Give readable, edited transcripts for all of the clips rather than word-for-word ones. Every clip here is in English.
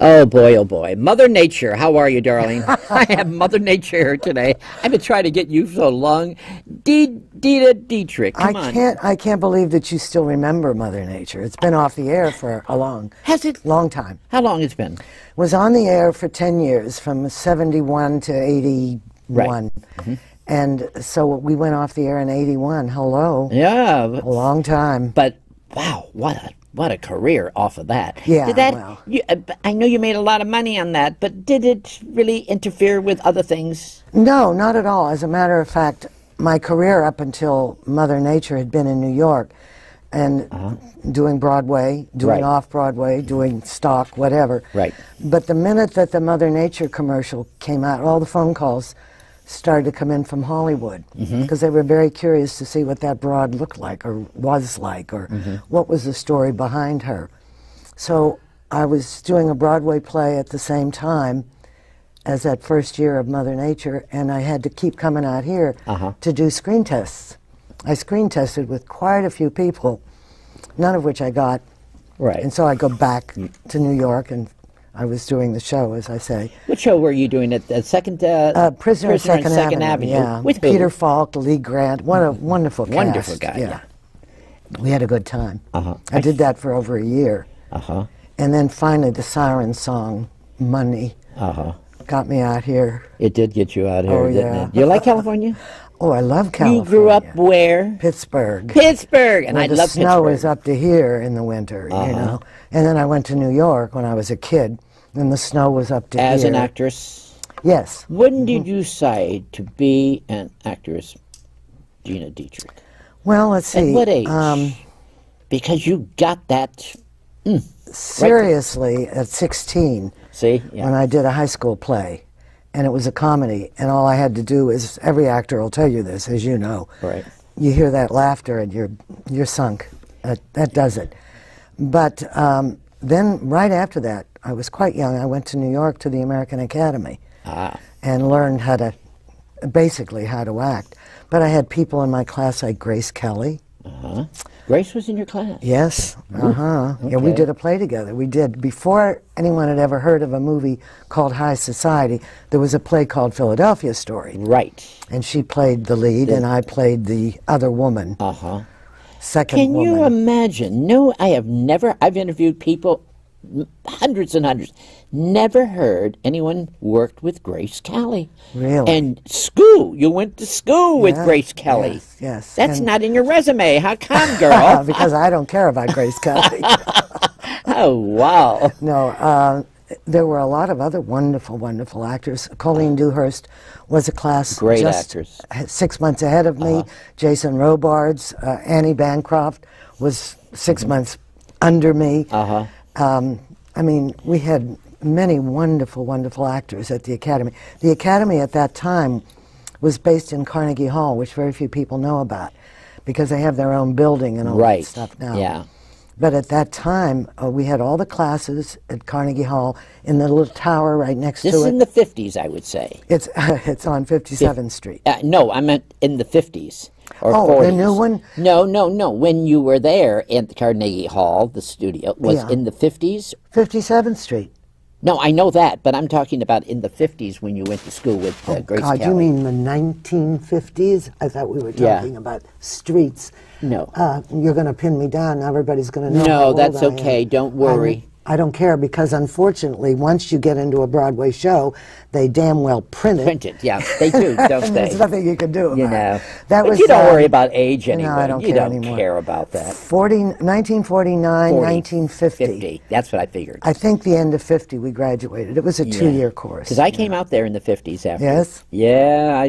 Oh boy, Mother Nature. How are you, darling? I have Mother Nature here today. I've been trying to get you so long. Dena Dietrich, come on. I can't believe that you still remember Mother Nature. It's been off the air for a long time. How long it's been? It was on the air for 10 years, from 71 to 81. Right. Mm-hmm. And so we went off the air in 81. Hello. Yeah. A long time. But wow, what a career off of that. Yeah, did that, well. I know you made a lot of money on that, but did it really interfere with other things? No, not at all. As a matter of fact, my career up until Mother Nature had been in New York and doing Broadway, doing off-Broadway, doing stock, whatever. Right. But the minute that the Mother Nature commercial came out, all the phone calls started to come in from Hollywood because they were very curious to see what that broad looked like or was like or what was the story behind her. So I was doing a Broadway play at the same time as that first year of Mother Nature, and I had to keep coming out here to do screen tests. I screen tested with quite a few people, none of which I got. Right. And so I go back to New York, and I was doing the show, as I say. What show were you doing at the second? Prisoner on Second Avenue. Yeah, with Peter Falk, Lee Grant. What a wonderful cast. Wonderful guy. Yeah. We had a good time. I did that for over a year. And then finally, the siren song, Money, got me out here. It did get you out here, Oh, didn't yeah. it? You like California? Oh, I love California. You grew up where? Pittsburgh. Pittsburgh, and I love Pittsburgh. The snow is up to here in the winter, you know. And then I went to New York when I was a kid, and the snow was up to here. As an actress? Yes. When did you decide to be an actress, Dena Dietrich? Well, let's see. At what age? Because you got that... seriously, at 16, See? Yeah. when I did a high school play, and it was a comedy, and all I had to do is, every actor will tell you this, as you know. Right. You hear that laughter, and you're sunk. That does it. But then, right after that, I was quite young. I went to New York to the American Academy and learned basically how to act. But I had people in my class like Grace Kelly. Grace was in your class? Yes. Okay. Yeah, we did a play together. We did. Before anyone had ever heard of a movie called High Society, there was a play called Philadelphia Story. Right. And she played the lead, and I played the other woman. Second woman. Can you imagine? No, I've interviewed people, hundreds and hundreds, never heard anyone worked with Grace Kelly. Really? And you went to school with Grace Kelly. Yes. That's not in your resume. How come, girl? Because I don't care about Grace Kelly. Oh, wow. No, there were a lot of other wonderful, wonderful actors. Colleen Dewhurst was a class Great just actress. 6 months ahead of me. Jason Robards, Annie Bancroft was 6 months under me. I mean, we had many wonderful, wonderful actors at the Academy. The Academy at that time was based in Carnegie Hall, which very few people know about, because they have their own building and all that stuff now. Yeah. But at that time, we had all the classes at Carnegie Hall in the little tower right next to it. This is in the 50s, I would say. It's on 57th Street. No, I meant in the 50s. Or Oh, 40s. the new one? No. When you were there at the Carnegie Hall, the studio, was in the 50s? 57th Street. No, I know that, but I'm talking about in the 50s when you went to school with Grace God, Kelly. you mean the 1950s? I thought we were talking about streets. No. You're going to pin me down. Now everybody's going to know how No, old that's I am. okay. Don't worry. I don't care, because unfortunately, once you get into a Broadway show, they damn well print it. Print it, yeah. They do, don't And they? there's nothing you can do about You know. it. That But was, you don't worry about age anyway. No, I don't you care don't anymore. care about that. 1949, 1950. 50. That's what I figured. I think the end of 50 we graduated. It was a 2-year course. Because I came out there in the 50s after. Yes? Yeah,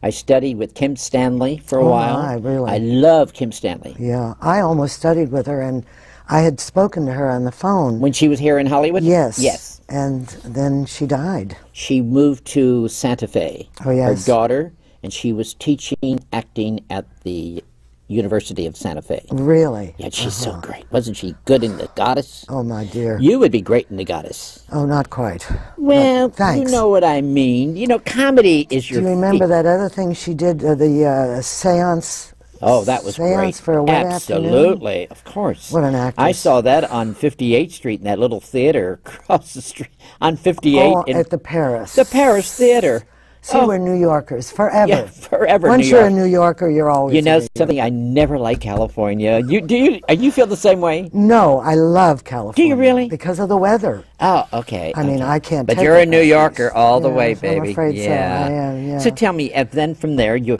I studied with Kim Stanley for a while. My, really? I love Kim Stanley. Yeah, I almost studied with her, and I had spoken to her on the phone. When she was here in Hollywood? Yes. Yes. And then she died. She moved to Santa Fe. Oh, yes. Her daughter, and she was teaching acting at the University of Santa Fe. Really? Yeah, she's so great. Wasn't she good in The Goddess? Oh, my dear. You would be great in The Goddess. Oh, not quite. Well, thanks. you know what I mean. You know, comedy is your Do you remember that other thing she did, the seance Oh, that was Seance great. for a wet afternoon? Absolutely, of course. What an actress. I saw that on 58th Street in that little theater across the street on 58. Oh, at the Paris. The Paris Theater. See, we're New Yorkers forever. Yeah, forever. Once New you're York. a New Yorker, you're always. You know a New something? Yorker. I never liked California. You feel the same way? No, I love California. Do you really? Because of the weather. Oh, okay. I mean, I can't. But take you're it a New like Yorker this. all the way, Yes, baby. I'm afraid so. I am. Yeah. So tell me, and then from there, you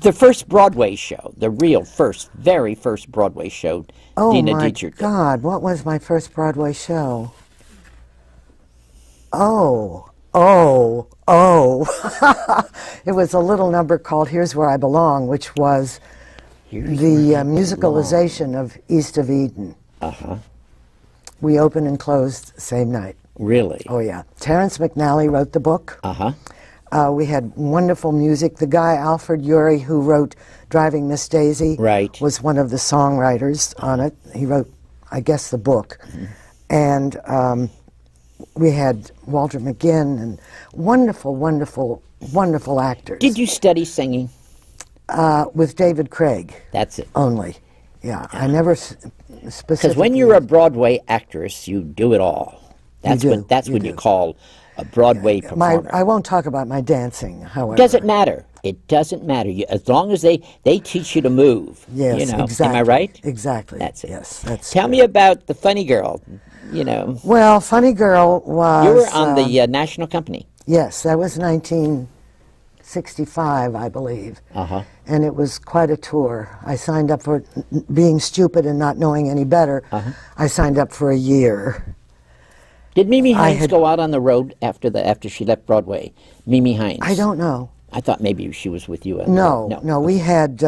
the first Broadway show, the real very first Broadway show, Oh Dena my Dietrich. God! What was my first Broadway show? Oh. It was a little number called "Here's Where I Belong," which was the musicalization of East of Eden. Uh-huh. We opened and closed same night. Really? Oh yeah. Terrence McNally wrote the book. Uh-huh. We had wonderful music. The guy Alfred Urey, who wrote "Driving Miss Daisy," Right. was one of the songwriters on it. He wrote, I guess, the book. And we had Walter McGinn and wonderful, wonderful, wonderful actors. Did you study singing? With David Craig That's it. only. Yeah, I never specifically. Because when you're a Broadway actress, you do it all. That's do, what you you do. call a Broadway performer. I won't talk about my dancing, however. Doesn't matter. It doesn't matter. As long as they teach you to move. Yes, you know. exactly. Am I right? Exactly. That's it. Yes, that's Tell me about the Funny Girl. You know, Well, Funny Girl was... you were on the National Company. Yes, that was 1965, I believe. Uh-huh. And it was quite a tour. I signed up for, being stupid and not knowing any better, I signed up for a year. Did Mimi Hines had- go out on the road after she left Broadway? Mimi Hines. I don't know. I thought maybe she was with you. No, we had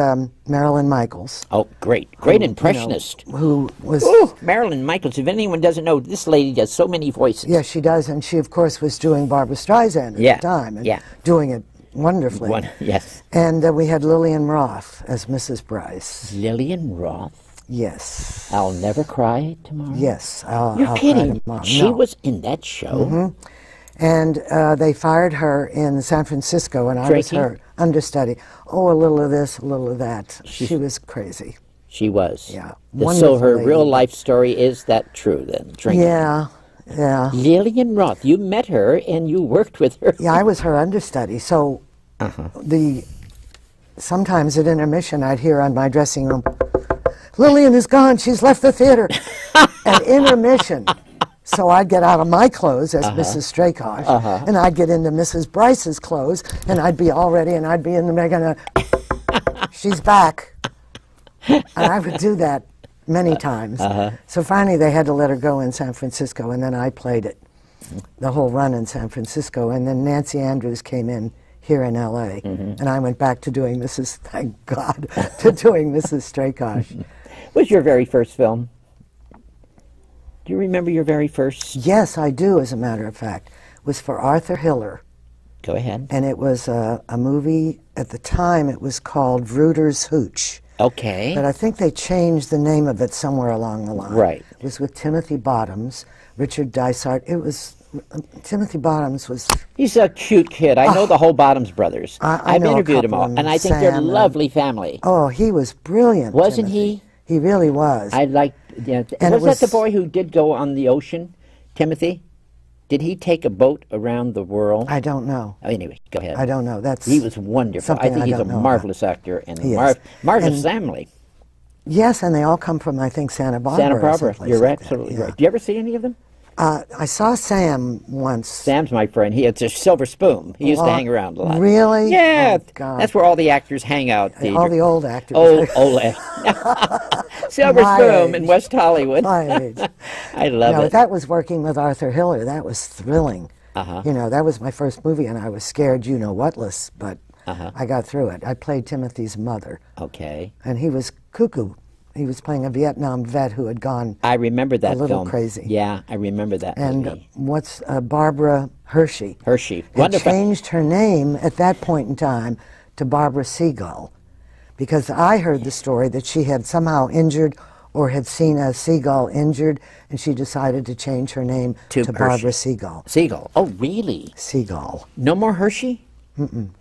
Marilyn Michaels. Oh, great impressionist. Who was... Ooh, Marilyn Michaels. If anyone doesn't know, this lady does so many voices. Yes, she does, and she, of course, was doing Barbra Streisand at the time, and doing it wonderfully. Yes. And we had Lillian Roth as Mrs. Bryce. Lillian Roth. Yes. I'll Never Cry Tomorrow. Yes. You're I'll kidding. cry tomorrow. She No. was in that show. And they fired her in San Francisco, and I was Drinking? her understudy. Oh, a little of this, a little of that. She was crazy. She was. Yeah. So Wonderful her lady. real life story is that true then? Drinking. Yeah, yeah. Lillian Roth. You met her and you worked with her. Yeah, I was her understudy. So sometimes at intermission, I'd hear on my dressing room, Lillian is gone, she's left the theater. At intermission. So I'd get out of my clothes as Mrs. Strakosh, and I'd get into Mrs. Bryce's clothes, and I'd be all ready, and I'd be in the Megan, she's back. And I would do that many times. So finally they had to let her go in San Francisco, and then I played it, the whole run in San Francisco. And then Nancy Andrews came in here in L.A., and I went back to doing Mrs., thank God, to doing Mrs. Strakosh. What was your very first film? Do you remember your very first? Yes, I do, as a matter of fact. It was for Arthur Hiller. Go ahead. And it was a movie, at the time it was called Bruder's Hooch. Okay. But I think they changed the name of it somewhere along the line. Right. It was with Timothy Bottoms, Richard Dysart. It was, Timothy Bottoms was... He's a cute kid. I know the whole Bottoms brothers. I know a interviewed them couple all, of them, and I think they're a Sam and- lovely family. Oh, he was brilliant, Wasn't Timothy. He really was. I like. Yeah, And it was that the was- boy who did go on the ocean, Timothy? Did he take a boat around the world? I don't know. Oh, anyway, go ahead. I don't know. That's He was wonderful. I something think I he's a don't know marvelous actor and He a is. marvelous And- family. Yes, and they all come from, I think, Santa Barbara. Santa or Barbara. someplace You're like that, absolutely yeah. right. Do you ever see any of them? I saw Sam once. Sam's my friend. He had a silver spoon. He used to Well, hang around a lot. Really? Yeah. Oh, God. That's where all the actors hang out. All the old actors. Old Silver My Spoon in age. West Hollywood. My age. I love No, it. that was working with Arthur Hiller. That was thrilling. Uh-huh. You know, that was my first movie, and I was scared, you know whatless, but I got through it. I played Timothy's mother, Okay. and he was cuckoo. He was playing a Vietnam vet who had gone I remember that a little film. crazy. Yeah, I remember that And movie. what's Barbara Hershey? Hershey. Had Wonderful. changed her name at that point in time to Barbara Seagull, because I heard the story that she had somehow injured or had seen a seagull injured, and she decided to change her name to Hershey. Barbara Seagull. Seagull. Oh, really? Seagull. No more Hershey?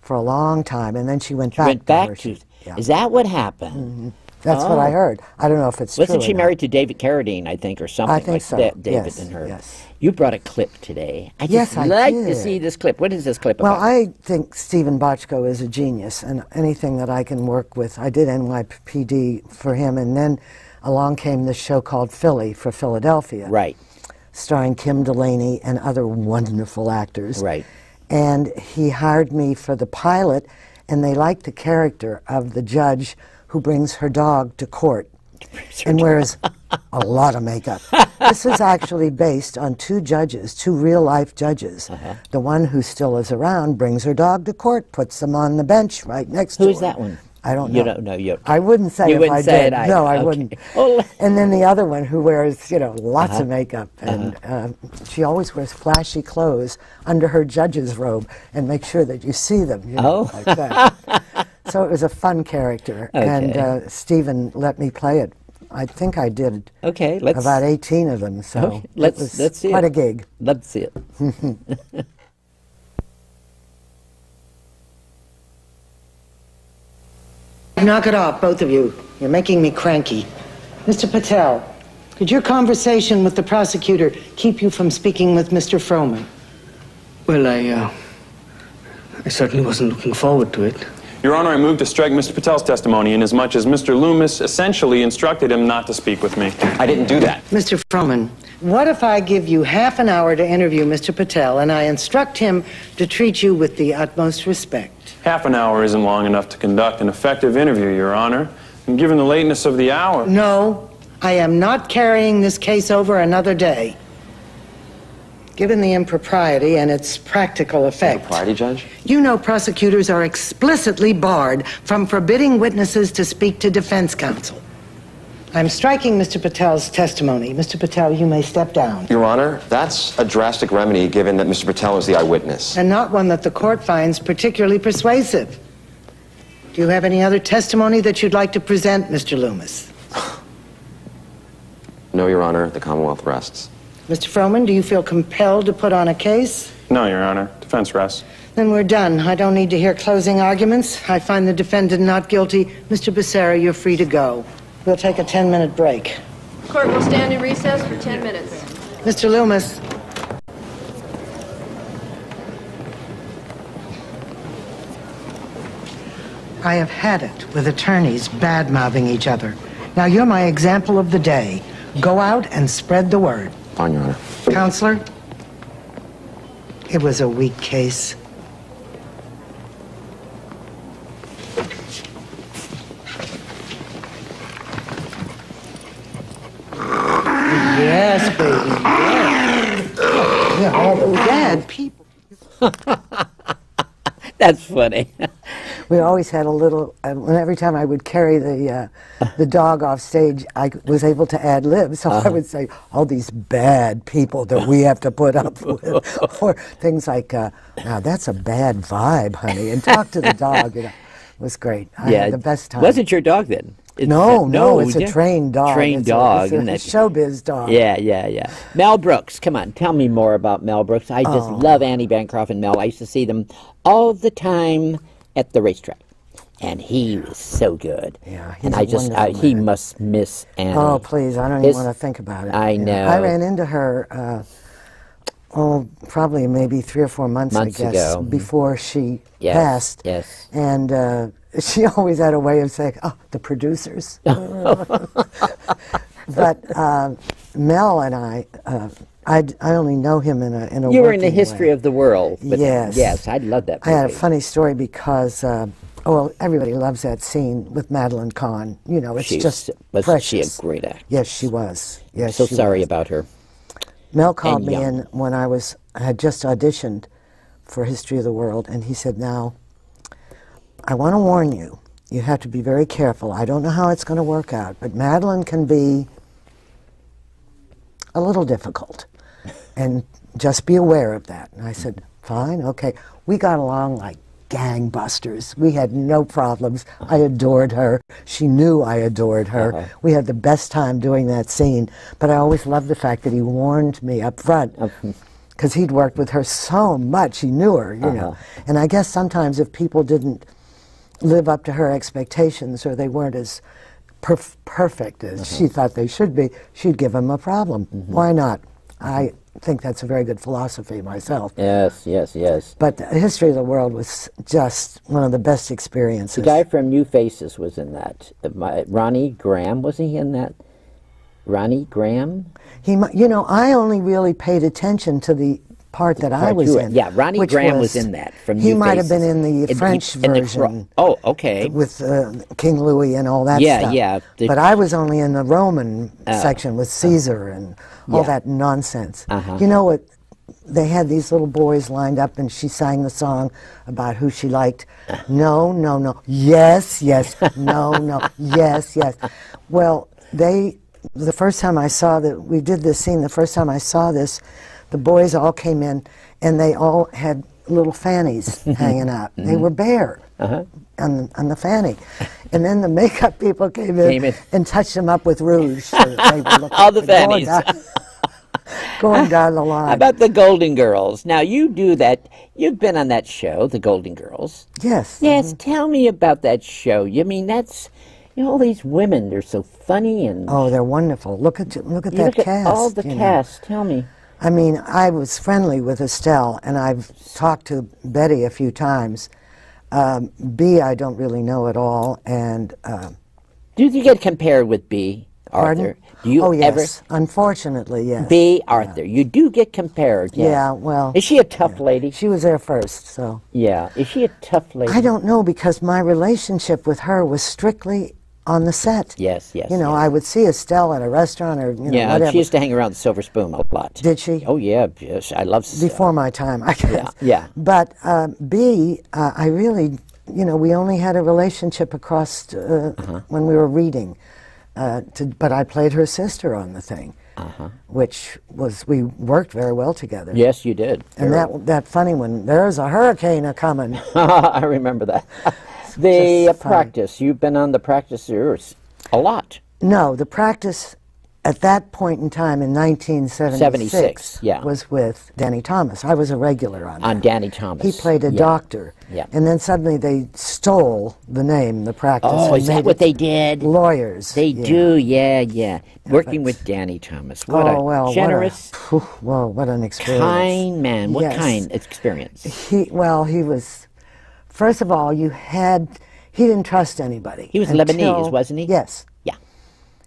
for a long time, and then she went back to yeah. Is that what happened? That's what I heard. I don't know if it's Wasn't true she or married to David Carradine, I think, or something I think like so. that? David Yes, and her. yes. You brought a clip today. I Yes, just I like to did. see this clip. What is this clip Well, about? I think Stephen Bochco is a genius, and anything that I can work with. I did NYPD for him, and then along came this show called Philly for Philadelphia. Right. Starring Kim Delaney and other wonderful actors. Right. And he hired me for the pilot, and they liked the character of the judge who brings her dog to court and wears a lot of makeup. This is actually based on two judges, two real-life judges. The one who still is around brings her dog to court, puts them on the bench right next to her. Who's that one? I don't know. You don't know. I wouldn't say You if wouldn't I say did. it either. No, I Okay. wouldn't. Well, And then the other one who wears, lots of makeup. And she always wears flashy clothes under her judge's robe and make sure that you see them, like that. So it was a fun character. Okay. And Stephen let me play it. I think I did about 18 of them. So let's see quite it. a gig. Let's see it. Knock it off, both of you. You're making me cranky. Mr. Patel, could your conversation with the prosecutor keep you from speaking with Mr. Froman? Well, I certainly wasn't looking forward to it. Your Honor, I move to strike Mr. Patel's testimony inasmuch as Mr. Loomis essentially instructed him not to speak with me. I didn't do that. Mr. Froman, what if I give you half an hour to interview Mr. Patel and I instruct him to treat you with the utmost respect? Half an hour isn't long enough to conduct an effective interview, Your Honor. And given the lateness of the hour... No, I am not carrying this case over another day. Given the impropriety and its practical effect... Impropriety, Judge? You know prosecutors are explicitly barred from forbidding witnesses to speak to defense counsel. I'm striking Mr. Patel's testimony. Mr. Patel, you may step down. Your Honor, that's a drastic remedy given that Mr. Patel is the eyewitness. And not one that the court finds particularly persuasive. Do you have any other testimony that you'd like to present, Mr. Loomis? No, Your Honor, the Commonwealth rests. Mr. Froman, do you feel compelled to put on a case? No, Your Honor. Defense rests. Then we're done. I don't need to hear closing arguments. I find the defendant not guilty. Mr. Becerra, you're free to go. We'll take a 10-minute break. Court will stand in recess for 10 minutes. Mr. Loomis. I have had it with attorneys bad-mouthing each other. Now, you're my example of the day. Go out and spread the word. Fine, Your Honor. Counselor, it was a weak case. Yes, baby, yes. Yeah, all the bad people. That's funny. We always had a little, and every time I would carry the dog off stage, I was able to ad lib. So I would say, all these bad people that we have to put up with. Or things like, now that's a bad vibe, honey. And talk to the dog. It was great. I had the best time. Was it your dog then? No, it's a trained dog. Trained it's dog. It's a showbiz dog. Yeah. Mel Brooks, come on, tell me more about Mel Brooks. I just love Annie Bancroft and Mel. I used to see them all the time at the racetrack. And he was so good. Yeah, he's and a wonderful he man. must miss Annie. Oh, please, I don't even want to think about it. I know. I ran into her, probably maybe 3 or 4 months I guess, ago. before she passed. Yes. And she always had a way of saying, oh, the producers. But Mel and I only know him in a You were in the working history way. of the world. With Yes. him. Yes, I love that I had a movie. funny story because, everybody loves that scene with Madeline Kahn. You know, it's just Wasn't precious. she a great actress? Yes, she was. Yes, So she sorry was. about her. Mel called And me young. in when I had just auditioned for History of the World, and he said, now, I want to warn you, you have to be very careful. I don't know how it's going to work out, but Madeline can be a little difficult, and just be aware of that. And I said, fine, okay. We got along like gangbusters. We had no problems. I adored her. She knew I adored her. We had the best time doing that scene, but I always loved the fact that he warned me up front. because he'd worked with her so much, he knew her, you know. And I guess sometimes if people didn't live up to her expectations or they weren't as perfect as she thought they should be, she'd give him a problem. Why not? I think that's a very good philosophy myself. Yes, yes, yes. But the History of the World was just one of the best experiences. The guy from New Faces was in that. Ronnie Graham, wasn't he in that? Ronnie Graham? You know, I only really paid attention to the part that I was in. Yeah, Ronnie Graham was in that from New Faces. He might have been in the French version. Oh, okay. With King Louis and all that stuff. Yeah, yeah. But I was only in the Roman section with Caesar and all that nonsense. You know what? They had these little boys lined up and she sang the song about who she liked. No, no, no. Yes, yes. No, no. Yes, yes. Well, the first time I saw that, we did this scene, the first time I saw this, the boys all came in and they all had little fannies hanging out. They were bare on the fanny. And then the makeup people came in and touched them up with rouge. So they would look all the fannies. Going down the line. How about the Golden Girls? Now, you do that. You've been on that show, the Golden Girls. Yes. Yes, tell me about that show. You mean, that's... You know, all these women, they're so funny and... Oh, they're wonderful. Look at that cast. At all the cast. Tell me. I mean, I was friendly with Estelle, and I've talked to Betty a few times. B, I don't really know at all, and... do you get compared with B, Arthur? Pardon? Do you yes. Unfortunately, yes. B, Arthur. You do get compared, yes. Yeah, well... Is she a tough lady? She was there first, so... Yeah. Is she a tough lady? I don't know, because my relationship with her was strictly on the set. Yes, yes. You know, I would see Estelle at a restaurant or, you know, whatever. She used to hang around the Silver Spoon a lot. Did she? Oh, yeah. Yes, I love Estelle. Before my time, I guess. Yeah. But B, I really, you know, we only had a relationship across when we were reading. But I played her sister on the thing, which was, we worked very well together. Yes, you did. And that funny one, there's a hurricane a-coming. I remember that. The practice, you've been on the practice a lot. No, the practice at that point in time in 1976 was with Danny Thomas. I was a regular on that. On Danny Thomas. He played a doctor. Yeah. And then suddenly they stole the name, the practice. Oh, is that what they did? Lawyers. They do, yeah. Working with Danny Thomas. What a generous... what an experience. Kind man. What kind experience? He was... First of all, he didn't trust anybody. He was Lebanese, wasn't he? Yes. Yeah.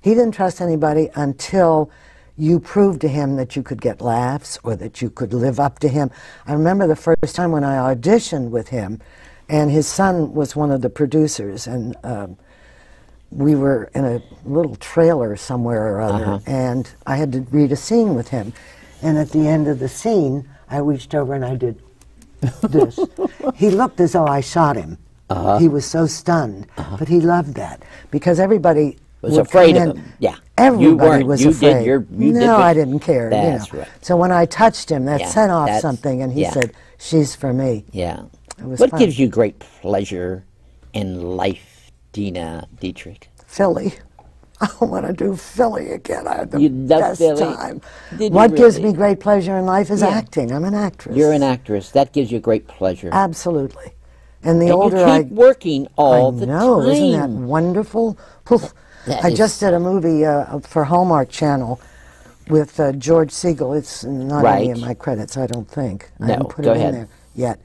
He didn't trust anybody until you proved to him that you could get laughs or that you could live up to him. I remember the first time when I auditioned with him, and his son was one of the producers, and we were in a little trailer somewhere or other, and I had to read a scene with him. And at the end of the scene, I reached over and I did this. He looked as though I shot him. He was so stunned, but he loved that because everybody was afraid of him. Yeah, everybody was afraid. No, I didn't care. That's right. So when I touched him, that set off something, and he said, "She's for me." Yeah. It was what fun. gives you great pleasure in life, Dena Dietrich? Philly. I want to do Philly again. I had the best time. What gives me great pleasure in life is acting. I'm an actress. You're an actress. That gives you great pleasure. Absolutely. And the and older you keep working all the time. I know, isn't that wonderful? I just did a movie for Hallmark Channel with George Siegel. It's not any of my credits, I don't think. I haven't put it in there yet.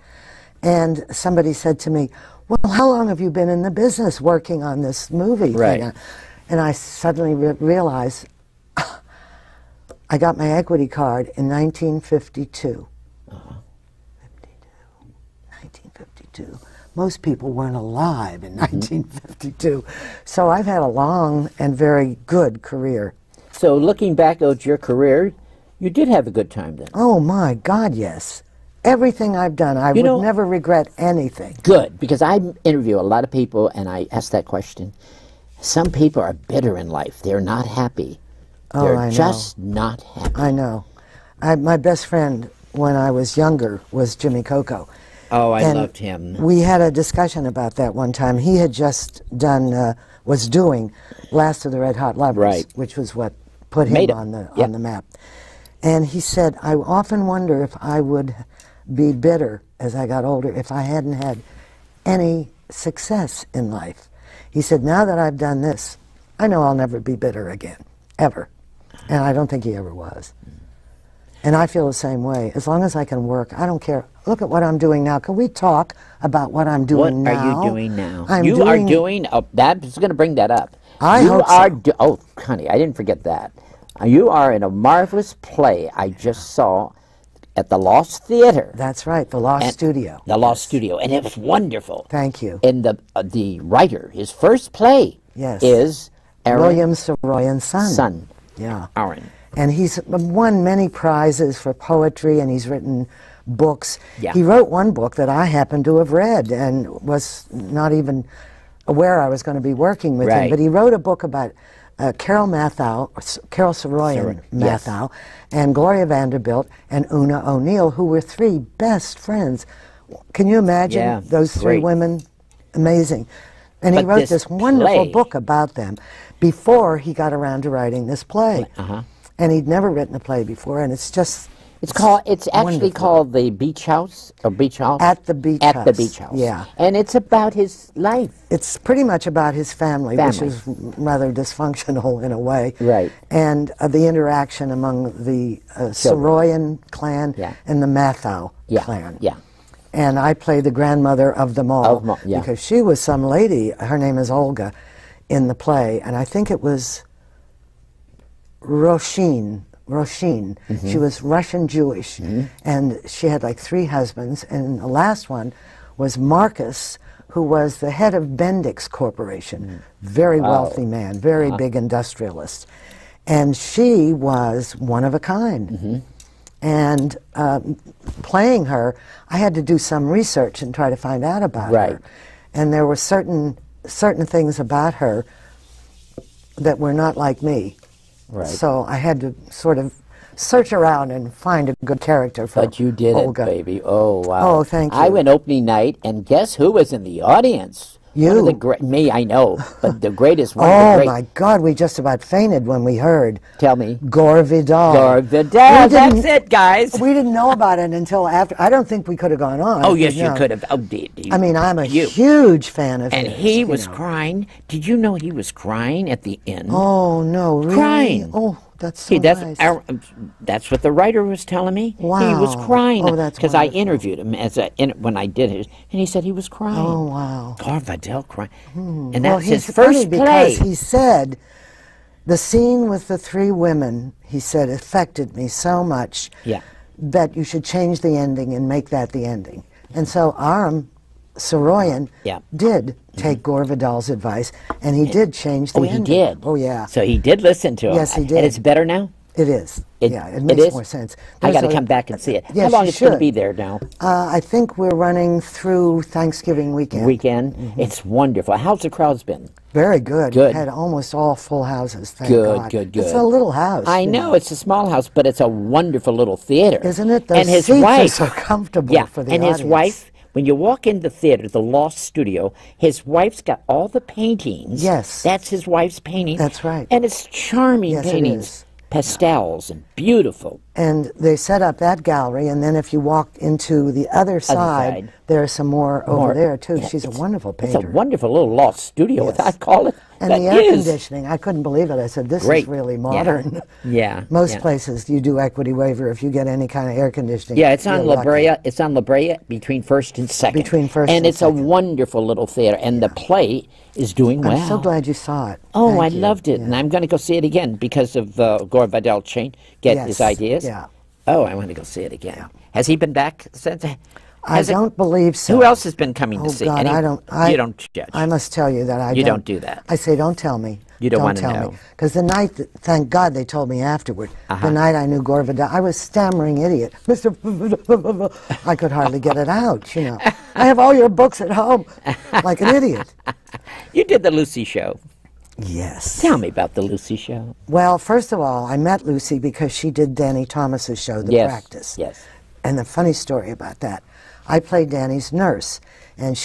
And somebody said to me, well, how long have you been in the business working on this movie? Right. And I suddenly realized I got my equity card in 1952. 1952. Most people weren't alive in 1952. So I've had a long and very good career. So looking back at your career, you did have a good time then. Oh my God, yes. Everything I've done, I would never regret anything. Good, because I interview a lot of people and I ask that question. Some people are bitter in life. They're not happy. They're just not happy. I know. My best friend when I was younger was Jimmy Coco. Oh, I loved him. We had a discussion about that one time. He had just was doing Last of the Red Hot Lovers, which was what put him on the map. And he said, I often wonder if I would be bitter as I got older if I hadn't had any success in life. He said, now that I've done this, I know I'll never be bitter again, ever. And I don't think he ever was. And I feel the same way. As long as I can work, I don't care. Look at what I'm doing now. Can we talk about what I'm doing now? What are you doing now? I'm you doing, are doing, oh, that's going to bring that up. I you hope are so. Oh, honey, I didn't forget that. You are in a marvelous play I just saw at the Lost Theater. That's right, the Lost Studio. The Lost Studio, and it was wonderful. Thank you. And the writer, his first play is William Saroyan's son. Yeah. Aaron. And he's won many prizes for poetry, and he's written books. Yeah. He wrote one book that I happened to have read and was not even aware I was going to be working with him. But he wrote a book about Carol Saroyan Mathau, and Gloria Vanderbilt, and Una O'Neill, who were three best friends. Can you imagine those three women? Amazing. And he wrote this wonderful book about them before he got around to writing this play. And he'd never written a play before, and it's just... It's actually called The Beach House, or Beach House? At the Beach House. At the Beach House. Yeah. And it's about his life. It's pretty much about his family. Which is rather dysfunctional in a way. Right. And the interaction among the Saroyan clan and the Mathau clan. Yeah. And I play the grandmother of them all because she was some lady, her name is Olga, in the play, and I think it was Roshin. She was Russian Jewish, and she had like 3 husbands, and the last one was Marcus, who was the head of Bendix Corporation. Very wealthy man, very big industrialist. And she was one of a kind. And playing her, I had to do some research and try to find out about her. And there were certain things about her that were not like me. So I had to sort of search around and find a good character for Olga. But you did it, baby. Oh, wow. Oh, thank you. I went opening night, and guess who was in the audience? You. Me, I know, but the greatest one. Oh, my God, we just about fainted when we heard. Tell me. Gore Vidal. Gore Vidal, that's it, guys. We didn't know about it until after. I don't think we could have gone on. Oh, yes, you could have. Oh, I mean, I'm a huge fan of his. And he was crying. Did you know he was crying at the end? Oh, no, really? Crying. Oh, that's so nice. That's what the writer was telling me. Wow. He was crying. Oh, that's because I interviewed him when I did it, and he said he was crying. Oh, wow. Gore Vidal crying. And that's his first play. Because he said, the scene with the 3 women, he said, affected me so much that you should change the ending and make that the ending. And so Aram Saroyan did take Gore Vidal's advice, and he did change the ending. Oh, he did? Oh, yeah. So he did listen to him. Yes, he did. And it's better now? It is. It makes more sense. I got to come back and see it. Yes, how long is it going to be there now? I think we're running through Thanksgiving weekend. It's wonderful. How's the crowds been? Very good. Good. We had almost all full houses, thank God. Good. It's a little house. I know, it's a small house, but it's a wonderful little theater. Isn't it? And his seats wife, are so comfortable for the audience. His wife, when you walk in the theater, the Lost Studio, his wife's got all the paintings. Yes. That's his wife's painting. That's right. And it's charming paintings. It is. Pastels and beautiful. And they set up that gallery, and then if you walk into the other side, there's some more over there, too. Yeah, she's a wonderful painter. It's a wonderful little Lost Studio, Yes. I call it. And the air conditioning, I couldn't believe it. I said, this is really modern. Yeah. Most places you do equity waiver if you get any kind of air conditioning. Yeah, it's on La Brea. It's on La Brea between First and Second. Between First and it's Second. a wonderful little theater, and the play is doing well. I'm so glad you saw it. Oh, Thank I you. loved it, and I'm going to go see it again because of Gore Vidal get his ideas. Yeah. Oh, I want to go see it again. Yeah. Has he been back since? I don't believe so. Who else has been coming to see? God, you don't judge. I must tell you that you don't do that. I say, don't tell me. You don't want to tell know. me. Because the night, thank God they told me afterward, the night I knew Gore Vidal, I was stammering idiot. Mr. I could hardly get it out, you know. I have all your books at home, like an idiot. You did the Lucy show. Yes. Tell me about the Lucy show. Well, first of all, I met Lucy because she did Danny Thomas's show, The Practice. Yes. And the funny story about that, I played Danny's nurse, and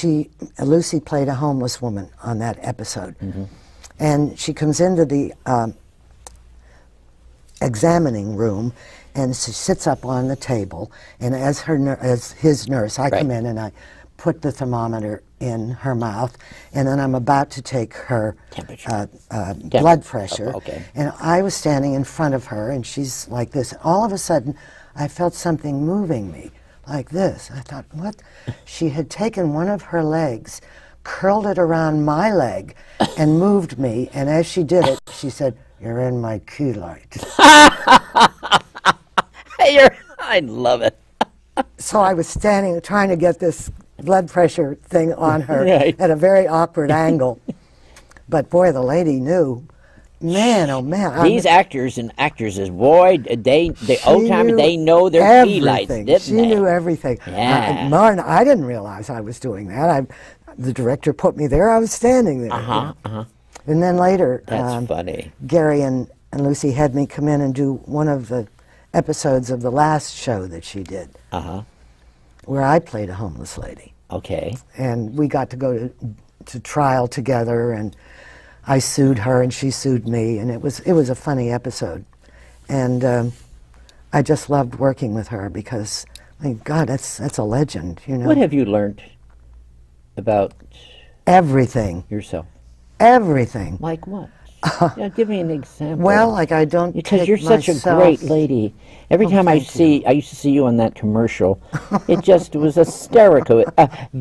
Lucy played a homeless woman on that episode. And she comes into the examining room, And she sits up on the table, and as his nurse, I come in and I put the thermometer in her mouth, and then I'm about to take her blood pressure. And I was standing in front of her, and she's like this. All of a sudden, I felt something moving me, like this. I thought, what? She had taken one of her legs, curled it around my leg, and moved me. And as she did it, she said, "You're in my key light." I love it. So I was standing, trying to get this blood pressure thing on her at a very awkward angle. But boy, the lady knew. Man, oh man! These actors and actresses, boy, the old timers, they know their key lights, didn't they? She knew everything. Yeah. Martin, I didn't realize I was doing that. The director put me there. I was standing there. And then later, that's funny. Gary and Lucy had me come in and do one of the episodes of the last show that she did, where I played a homeless lady. Okay. And we got to go to trial together, and I sued her and she sued me, and it was a funny episode. And I just loved working with her because, I mean, God, that's a legend, you know. What have you learned about everything yourself? Everything. Like what? Give me an example. Well, like I don't because take you're such a great lady. Every time I used to see you on that commercial, it just was hysterical.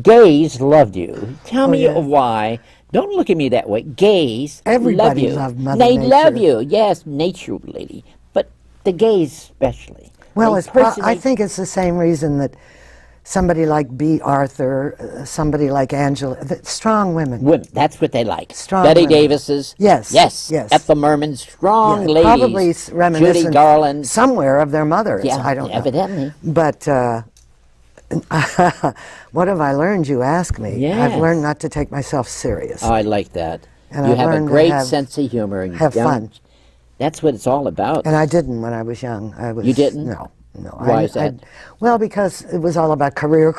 Gays loved you. Tell me why. Don't look at me that way. Gays love you. Loved Mother They Nature. love you. Yes, nature lady, but the gays especially. Well, I think it's the same reason that somebody like B. Arthur, somebody like Angela, strong women. Women, that's what they like. Strong Betty women. Davis's. Yes. Ethel Merman, strong ladies. Probably reminiscent Judy Garland. somewhere of their mothers. Yeah, I don't know. evidently. But what have I learned, you ask me? Yes. I've learned not to take myself serious. Oh, I like that. And you I've have a learned to great sense of humor. And have fun. That's what it's all about. And I didn't when I was young. You didn't? No. Why is that? Well, because it was all about career,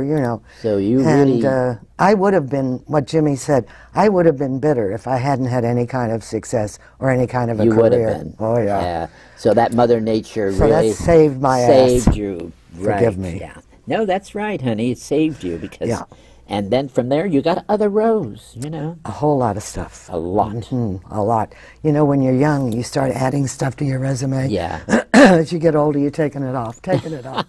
you know. So you and, really... I would have been, what Jimmy said, I would have been bitter if I hadn't had any kind of success or any kind of a career. You would have been. Oh, yeah. So that Mother Nature so really... that saved my ass. Saved you. Forgive me. Yeah. No, that's right, honey. It saved you because... Yeah. And then from there, you got other roles, you know. A whole lot of stuff. A lot. A lot. You know, when you're young, you start adding stuff to your resume. Yeah. As you get older, you're taking it off, taking it off.